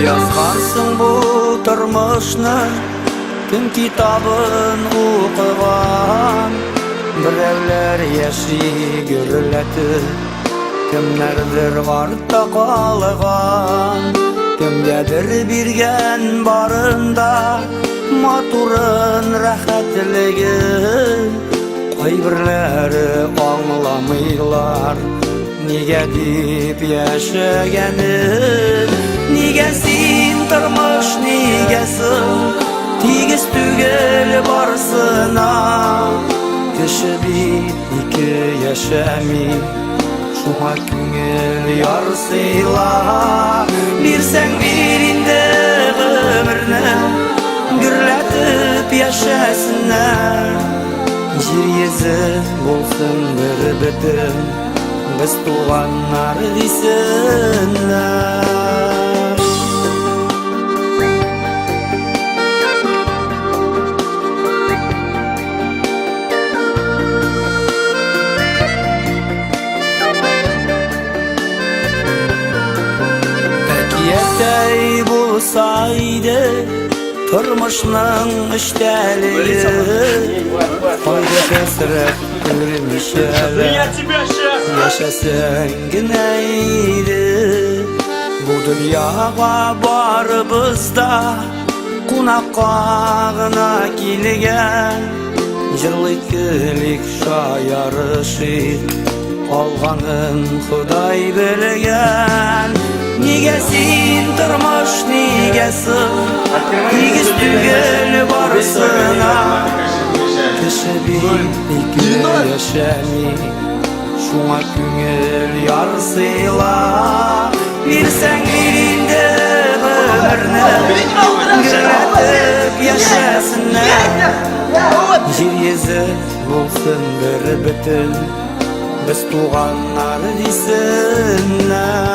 Yazgansың бұл тұрмышны, кім китабын оқыған, біреулер яши гүріләті, кімнәрдір артта қалыған, кімдәдір берген барында, матурын рәхәтлігі, қайбірлері аңламайлар, неге деп яшәгәнін. Неге син тұрмыш, негесің тегіс түгел барсына, кіші бит ике яшәми, шуңа күңел ярсыйла. Бирсәң бир инде гомерне, гүрләтеп яшәсеннәр, җир йөзе булсын бер бөтен, без туганнар дисеннәр. Әкиәттәй булса иде тормышның эчтәлеге, кайда хәсрәт күрмишәләр, яшәсәң генә иде. Бу дөньяга барыбыз да кунакка гына килгән, җырлыйк шаярышыйк, калганын Ходай белгән. Неге син тормыш, негесің тегіс түгел барсына, кіші бит ике яшәми, шуңа күңел ярсыйла. Бирсәң бир инде гомерне, гөрләтеп яшәсеннәр, җир йөзе булсын бер бөтен, без туганнар дисеннәр.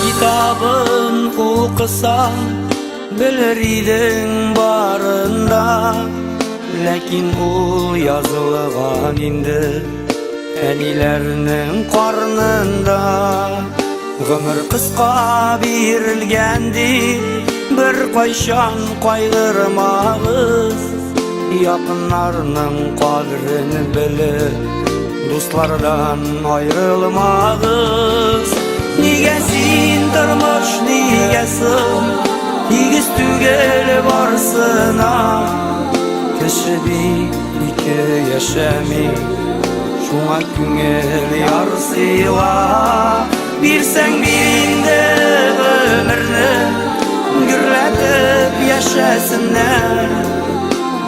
Китабын оқысаң, білер идің барында, ләкин ул язылған инде әниләрнең карнында. Гомер кыска бирелгәнди, бер кайчан кайгырмагыз, якыннарның кадерен белеп, дуслардан аерылмагыз. Неге син тормыш, негесің тегіс түгел барсына, кіші бит ике яшәми, шуңа күңел ярсыйла. Бирсәң бир инде гомерне, гөрләтеп яшәсеннәр,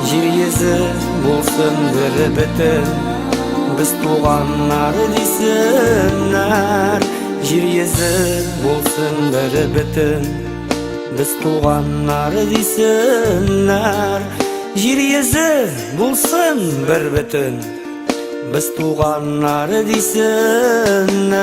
җир йөзе булсын бер бөтен, без туганнар дисеннәр. Җир йөзе булсын бер бөтен, без туганнар дисеннәр. Җир йөзе булсын бер бөтен, без туганнар дисеннәр.